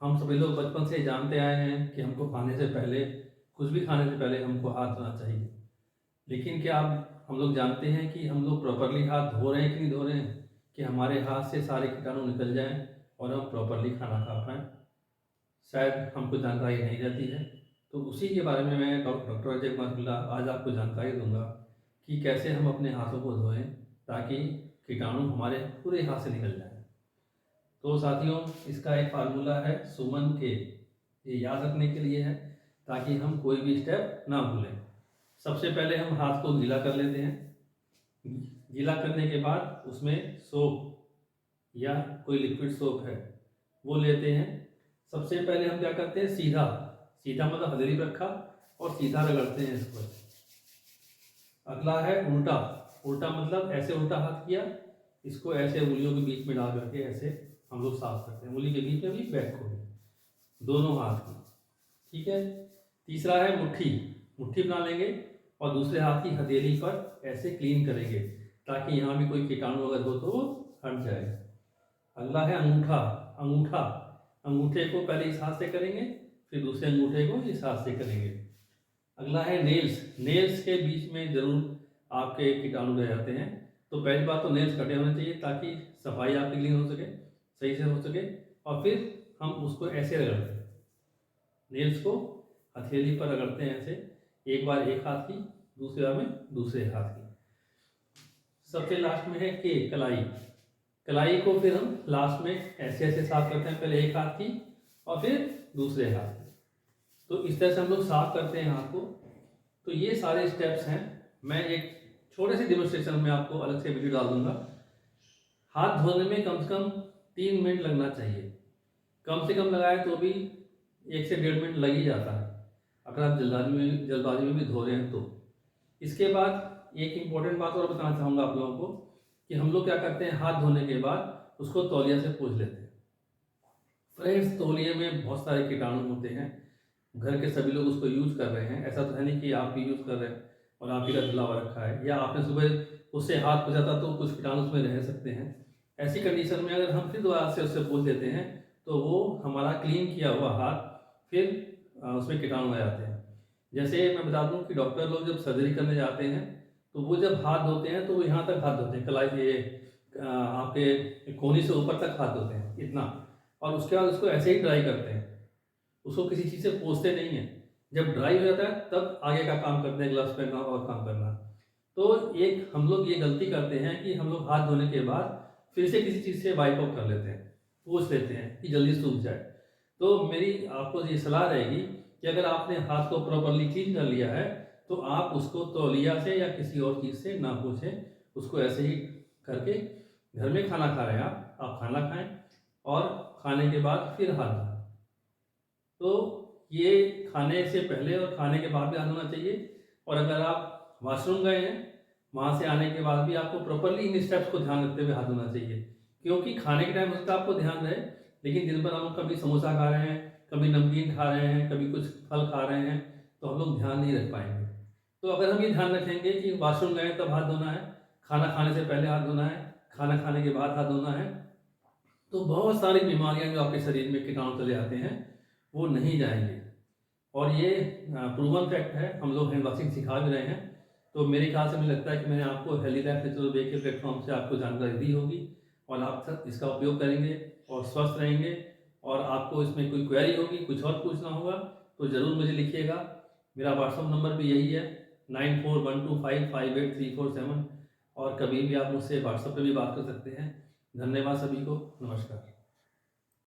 हम सभी लोग बचपन से जानते आए हैं कि हमको खाने से पहले, कुछ भी खाने से पहले हमको हाथ धोना चाहिए। लेकिन क्या आप हम लोग जानते हैं कि हम लोग प्रॉपरली हाथ धो रहे हैं कि नहीं धो रहे हैं, कि हमारे हाथ से सारे कीटाणु निकल जाएं और हम प्रॉपरली खाना खा पाएँ? शायद हमको जानकारी नहीं रहती है। तो उसी के बारे में मैं डॉक्टर अजय कुमार शुक्ला आज आपको जानकारी दूंगा कि कैसे हम अपने हाथों को धोएं ताकि कीटाणु हमारे पूरे हाथ से निकल जाएं। तो साथियों, इसका एक फार्मूला है सुमन के, ये याद रखने के लिए है ताकि हम कोई भी स्टेप ना भूलें। सबसे पहले हम हाथ को गीला कर लेते हैं। गीला करने के बाद उसमें सोप या कोई लिक्विड सोप है वो लेते हैं। सबसे पहले हम क्या करते हैं, सीधा सीधा मतलब हथेली पर रखा और सीधा रगड़ते हैं इसको। अगला है उल्टा, उल्टा मतलब ऐसे उल्टा हाथ किया, इसको ऐसे उंगलियों के बीच में डाल करके ऐसे हम लोग साफ करते हैं, उंगली के बीच में भी बैक को भी, दोनों हाथ की। ठीक है। तीसरा है मुट्ठी, मुट्ठी बना लेंगे और दूसरे हाथ की हथेली पर ऐसे क्लीन करेंगे ताकि यहाँ भी कोई कीटाणु अगर हो तो वो हट जाए। अगला है अंगूठा, अंगूठा अंगूठे को पहले इस हाथ से करेंगे, फिर दूसरे अंगूठे को इस हाथ से करेंगे। अगला है नेल्स, नेल्स के बीच में जरूर आपके कीटाणु रह जाते हैं, तो पहली बात तो नेल्स कटे होने चाहिए ताकि सफाई आपकी क्लीन हो सके, सही से हो सके। और फिर हम उसको ऐसे रगड़ते हैं, नेल्स को हथेली पर रगड़ते हैं ऐसे, एक बार एक हाथ की, दूसरी बार में दूसरे हाथ की। सबसे लास्ट में है के कलाई, कलाई को फिर हम लास्ट में ऐसे ऐसे साफ करते हैं, पहले एक हाथ की और फिर दूसरे हाथ की। तो इस तरह से हम लोग साफ करते हैं हाथ को। तो ये सारे स्टेप्स हैं। मैं एक छोटे से डेमोन्स्ट्रेशन में आपको अलग से वीडियो डाल दूंगा। हाथ धोने में कम से कम 3 मिनट लगना चाहिए, कम से कम लगाए तो भी 1 से 1.5 मिनट लग ही जाता है अगर आप जल्दबाजी में भी धो रहे हैं तो। इसके बाद एक इम्पोर्टेंट बात और बताना चाहूँगा आप लोगों को कि हम लोग क्या करते हैं, हाथ धोने के बाद उसको तौलिया से पोंछ लेते हैं। फ्रेंड्स, तौलिए में बहुत सारे कीटाणु होते हैं, घर के सभी लोग उसको यूज़ कर रहे हैं। ऐसा तो है नहीं कि आप भी यूज़ कर रहे हैं और आप ही का धुला हुआ रखा है, या आपने सुबह उससे हाथ पोंछा था तो कुछ कीटाणु उसमें रह सकते हैं। ऐसी कंडीशन में अगर हम फिर दोबारा से उससे पोंछ देते हैं तो वो हमारा क्लीन किया हुआ हाथ फिर उसमें कीटाणु आ जाते हैं। जैसे मैं बता दूं कि डॉक्टर लोग जब सर्जरी करने जाते हैं तो वो जब हाथ धोते हैं तो वो यहाँ तक हाथ धोते हैं, कलाई से आपके कोहनी से ऊपर तक हाथ धोते हैं इतना, और उसके बाद उसको ऐसे ही ड्राई करते हैं, उसको किसी चीज़ से पोंछते नहीं हैं। जब ड्राई हो जाता है तब आगे का काम करते हैं, ग्लव्स पहनना और काम करना। तो एक हम लोग ये गलती करते हैं कि हम लोग हाथ धोने के बाद फिर से किसी चीज़ से वाइप आउट कर लेते हैं, पोंछ लेते हैं कि जल्दी सूख जाए। तो मेरी आपको ये सलाह रहेगी कि अगर आपने हाथ को प्रॉपरली क्लीन कर लिया है तो आप उसको तौलिया से या किसी और चीज़ से ना पोंछें, उसको ऐसे ही करके घर में खाना खा रहे हैं आप खाना खाएं और खाने के बाद फिर हाथ धोएं। तो ये खाने से पहले और खाने के बाद भी हाथ धोना चाहिए। और अगर आप वॉशरूम गए हैं, वहाँ से आने के बाद भी आपको प्रॉपरली इन स्टेप्स को ध्यान रखते हुए हाथ धोना चाहिए, क्योंकि खाने के टाइम हो सकता है आपको ध्यान रहे लेकिन दिन भर हम कभी समोसा खा रहे हैं, कभी नमकीन खा रहे हैं, कभी कुछ फल खा रहे हैं, तो हम लोग ध्यान नहीं रख पाएंगे। तो अगर हम ये ध्यान रखेंगे कि वॉशरूम गए तब हाथ धोना है, खाना खाने से पहले हाथ धोना है, खाना खाने के बाद हाथ धोना है, तो बहुत सारी बीमारियां जो आपके शरीर में कीटाणु चले आते हैं वो नहीं जाएंगे। और ये प्रूवन फैक्ट है, हम लोग हैंड वॉशिंग सिखा भी रहे हैं। तो मेरे ख्याल से मुझे लगता है कि मैंने आपको हेल्दी लाइफ नेचुरल वे के प्लेटफॉर्म से आपको जानकारी दी होगी और आप सब इसका उपयोग करेंगे और स्वस्थ रहेंगे। और आपको इसमें कोई क्वेरी होगी, कुछ और पूछना होगा तो ज़रूर मुझे लिखिएगा। मेरा व्हाट्सअप नंबर भी यही है 9412558347, और कभी भी आप मुझसे व्हाट्सअप पे भी बात कर सकते हैं। धन्यवाद सभी को, नमस्कार।